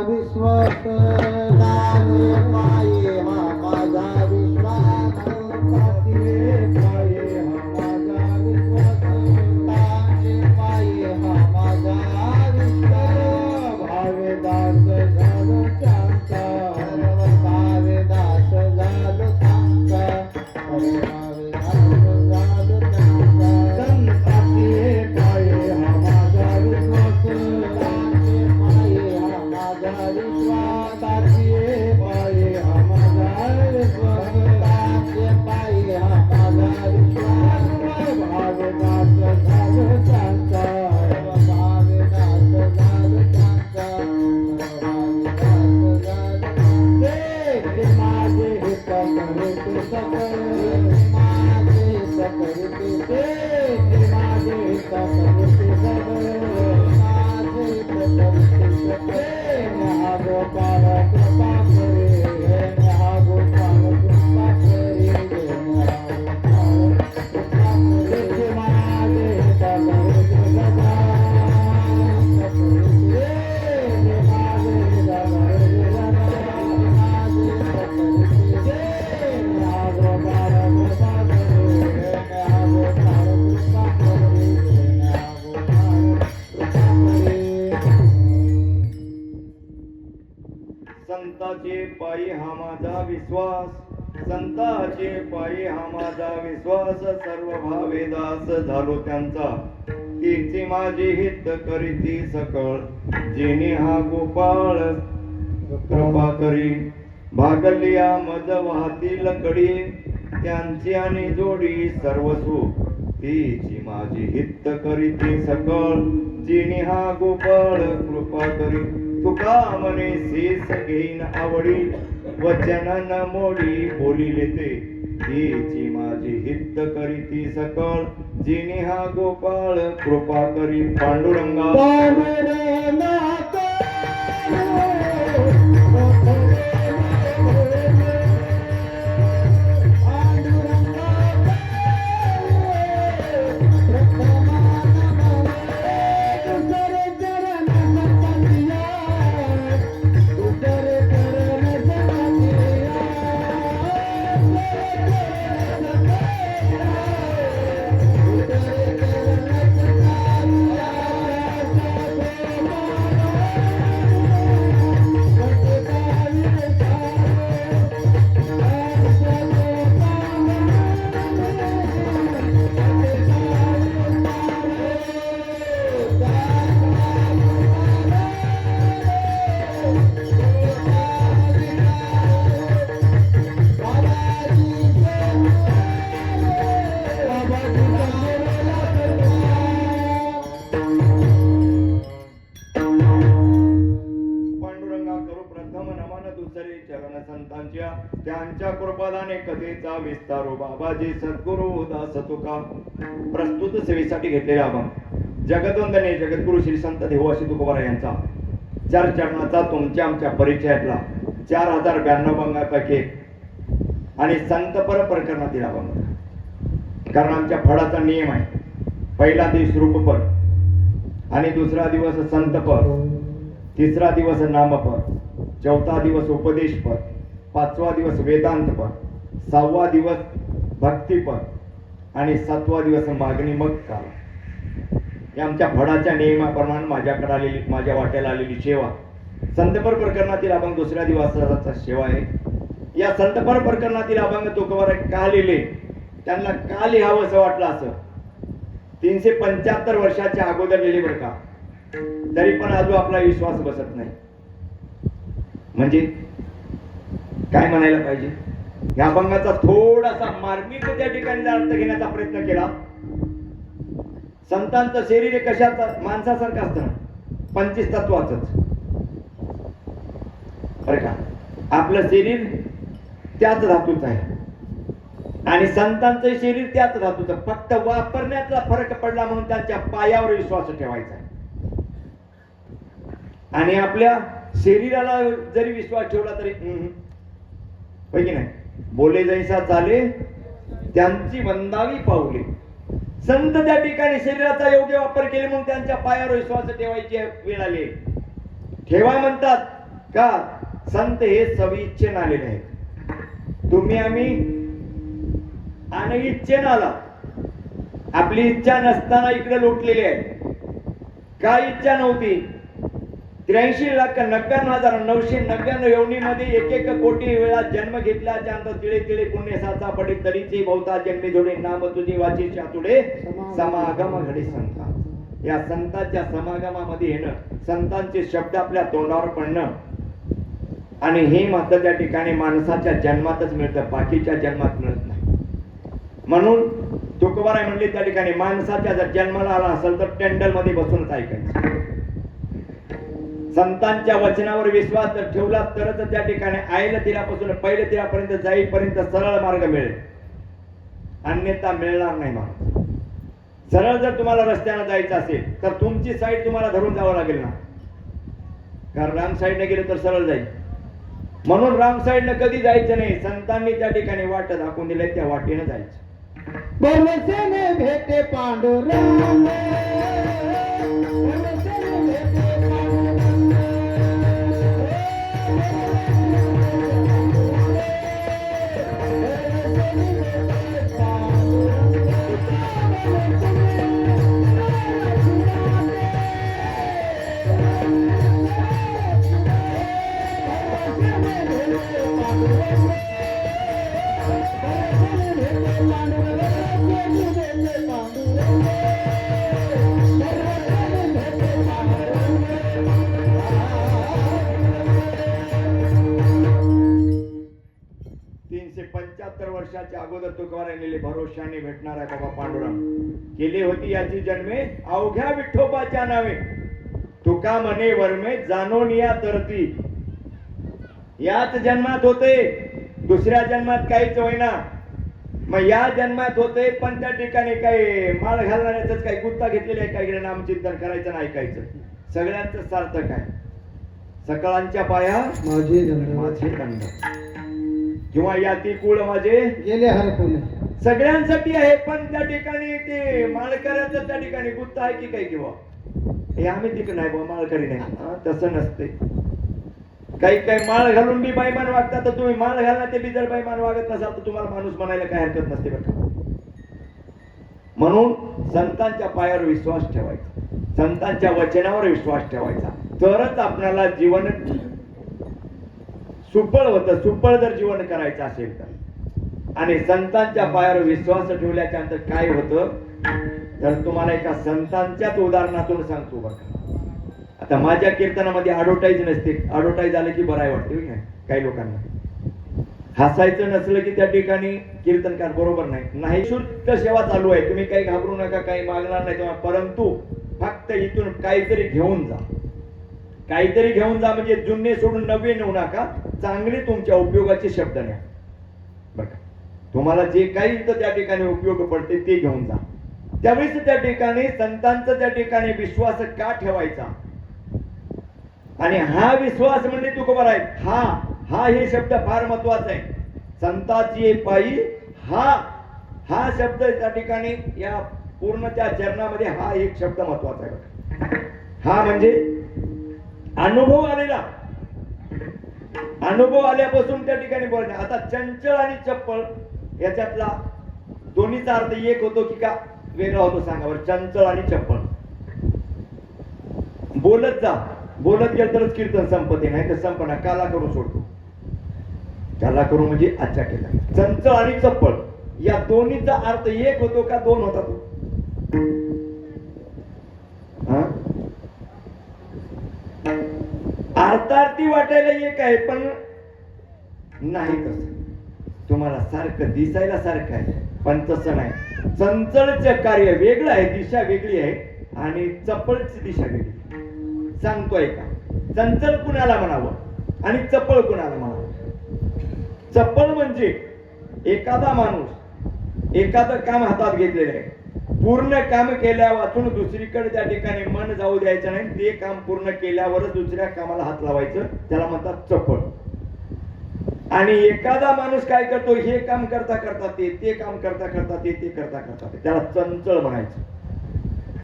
विश्वास लागे पाये हा माझा विश्वास लागे पाये हा माझा विश्वास लागे पाये हा माझा विश्वास भावेदास झालो शांत भावेदास झालो शांत भावेदास झालो शांत संताची पाये हा माझा विश्वास लागे पाये हा माझा विश्वासाची पाये हा माझा विश्वास लागे पाये हा माझा विश्वास भावेदास झालो शांत भावेदास झालो शांत भावेदास झालो ते माझे हित करते सकळ माझे हित करते ते माझे हित करते सकळ माझे हित करते सकळ गोपाळ कृपा करे गोपाळ कृपा करे माझे हित करते सदा संताचे पायी हा माझा विश्वास संताचे पायी हा माझा विश्वास सर्व भावेदास झालो त्यांचा तीची माझे हित करीती सकळ जेणे हा गोपाळ कृपा करी भागलिया मज वाहतील कडी त्यांची आणि जोडी सर्व सुख तीची माझी हित करीती सकळ जेणे हा गोपाळ कृपा करी तुका मने शीस घेईन आवडी वचन न मोडी बोलिले ते तीची माझी हित करीती सकळ जिने हा गोपाळ कृपा करी पांडुरंगा संतांच्या त्यांच्या कृपादाने कथेचा विस्तारो बाबाजी सद्गुरु दास तुका प्रस्तुत सेवेसाठी घेतलेले अभंग जगदवंदने जगद्गुरु श्री संत देवाशी तुकोबारा यांचा 4 चरणाचा तुमच्या आमच्या परिचयातला 4092 अभंगापैकी आणि संतपर प्रकरणातील अभंग कारण आमच्या फळाचा नियम आहे पहिला दिवस रूपपर आणि दुसरा दिवस संतपर तिसरा दिवस नामपर चौथा दिवस उपदेशपर 5वा दिवस वेदांतपर 6वा दिवस भक्तीपर आणि 7वा दिवस मागणी मग काल या आमच्या फळाच्या नियमाप्रमाणे माझ्याकडे आलेली माझ्या वाट्याला आलेली सेवा संतपर प्रकरणातील अभंग दुसऱ्या दिवसाचा सेवा आहे या संतपर प्रकरणातील अभंग तुकोबार का लिहिले त्यांना का लिहावं असं वाटलं असं 375 वर्षाच्या अगोदर लिहिले बरं का तरी पण अजून आपला विश्वास बसत नाही म्हणजे काय म्हणायला पाहिजे या अभंगाचा थोडासा मार्मिक त्या ठिकाणी अर्थ घेण्याचा प्रयत्न केला संतांचं शरीर हे कशाचं माणसासारखं असतं 25 तत्वाचंच बरं का आपलं शरीर त्याच धातूचं आहे आणि संतांचं शरीर त्याच धातूचं फक्त वापरण्याचा फरक पडला म्हणून त्यांच्या पायावर विश्वास ठेवायचा आहे आणि आपल्या शरीराला जरी विश्वास ठेवला तरी पैकी नाही बोले जैसा चाले त्यांची वंदावी पावले संत त्या ठिकाणी शरीराचा योग्य वापर केले म्हणून त्यांच्या पायावर विश्वास ठेवायची वेळ आली ठेवा म्हणतात का संत हे सविच्छेने आलेले आहेत. तुम्ही आम्ही अनइच्छेने आला. आपली इच्छा नसताना इकडे लोटलेली आहे. काय इच्छा नव्हती. 83,91,999 योनीमध्ये 1 कोटी वेळा जन्म घेतल्याच्या नंतर तिळे तिळे पुण्य साचा पडे तरीचे बहुता जन्मे जोडे नाम तुझी वाची चातुडे समागम घडे संता. या संतांच्या समागमामध्ये येणं, संतांचे शब्द आपल्या तोंडावर पडणं आणि हे मात्र त्या ठिकाणी माणसाच्या जन्मातच मिळतं, बाकीच्या जन्मात मिळत नाही. म्हणून तुकोबाराय म्हणले त्या ठिकाणी माणसाच्या जर जन्माला आला असेल तर टेंडल मध्ये बसूनच ऐकायचं. संतांच्या वचनावर विश्वास जर ठेवला तरच त्या ठिकाणी आईला तिरापासून पहिले तिरापर्यंत जाईपर्यंत सरळ मार्ग मिळेल, अन्यथा मिळणार नाही. मार्ग सरळ जर तुम्हाला रस्त्याने जायचं असेल तर तुमची साईड तुम्हाला धरून जावं लागेल ना, कारण रांग साईडने गेले तर सरळ जाईल. म्हणून रांग साईडने कधी जायचं नाही. संतांनी त्या ठिकाणी वाट दाखवून दिले, त्या वाटेने जायचं. बोलसेने भेटे पांडुरंग वर्षाच्या अगोदर तुकोबारायांनी भरोशाने भेटणारा बाबा पांडुरंग केली होती याची जन्मे अवघ्या विठोबाच्या नावे. तुका म्हणे वर्मे जाणोनिया तरती. याच जन्मात होते, दुसऱ्या जन्मात काहीच होईना. मग या जन्मात होते पण त्या ठिकाणी काही माळ घालणाऱ्याच काही गुत्ता घेतलेले आहे, काही नामचिंतन करायचं नाही ऐकायचं. सगळ्यांचं सार्थक आहे. सकळांच्या पाया माझे दंड किंवा याती कुळ माझे गेले हरपून सगळ्यांसाठी आहे. पण त्या ठिकाणी ते माळकऱ्याचं त्या ठिकाणी गुत्ता आहे की काही किंवा हे आम्ही तिकडे नाही बा माळकरी नाही, तसं नसते. काही काही माळ घालून बी बाईमान वागतात, तर तुम्ही माळ घालणार ते बी जर बाईमान वागत नसाल तर तुम्हाला माणूस म्हणायला काय हरकत नसते बरं. म्हणून संतांच्या पायावर विश्वास ठेवायचा, संतांच्या वचनावर विश्वास ठेवायचा, तरच आपल्याला जीवन सुफळ होतं. सुफळ जर जीवन करायचं असेल तर. आणि संतांच्या पायावर विश्वास ठेवल्याच्या नंतर काय होतं तर तुम्हाला एका संतांच्याच उदाहरणातून सांगतो बघा. आता माझ्या कीर्तनामध्ये ॲडव्हर्टाईज नसते, ॲडव्हर्टाईज झालं की बरं वाटते काही लोकांना. हसायचं नसलं की त्या ठिकाणी कीर्तनकार बरोबर नाही. शुद्ध सेवा चालू आहे, तुम्ही काही घाबरू नका, काही मागणार नाही तुम्हाला. परंतु फक्त इथून काहीतरी घेऊन जा, काहीतरी घेऊन जा. म्हणजे जुने सोडून नवे नेऊ नका, चांगले तुमच्या उपयोगाचे शब्द न्या बघा. तुम्हाला जे काही इथं त्या ठिकाणी उपयोग पडते ते घेऊन जा. त्यावेळेस त्या ठिकाणी संतांचा त्या ठिकाणी विश्वास का ठेवायचा. आणि हा विश्वास म्हणजे तुकोबार आहे. हा हे शब्द फार महत्वाचा आहे. संताची पायी हा शब्द त्या ठिकाणी या पूर्ण त्या चरणामध्ये हा एक शब्द महत्वाचा आहे. हा म्हणजे अनुभव आलेला, अनुभव आल्यापासून त्या ठिकाणी बोलणे. आता चंचल आणि चप्पल याच्यातला दोन्हीचा अर्थ एक होतो की का वेगळा होतो सांगा बरं. चंचल आणि चप्पल. बोलत जा, बोलत गेल तरच कीर्तन संपते, नाही तर संपना काला करून सोडतो. काला करू म्हणजे आजच्या केला. चंचल आणि चप्पल या दोन्हीचा अर्थ एक होतो का दोन होता तो. अर्थार्थी वाटायला एक आहे पण नाही तसं. तुम्हाला सारखं दिसायला सारखं आहे पण तसं नाही. चंचलचं कार्य वेगळं आहे, दिशा वेगळी आहे आणि चपळची दिशा वेगळी. सांगतोय का चंचल कुणाला म्हणावं आणि चपळ कुणाला म्हणावं. चपळ म्हणजे एखादा माणूस एखादं काम हातात घेतलेलं आहे, पूर्ण काम केल्या वाचून दुसरीकडे त्या ठिकाणी मन जाऊ द्यायचं नाही. ते काम पूर्ण केल्यावरच दुसऱ्या कामाला हात लावायचं, त्याला म्हणतात चपळ. आणि एखादा माणूस काय करतो, हे काम करता करता ते काम करता करता ते करता करता त्याला चंचल म्हणायचं.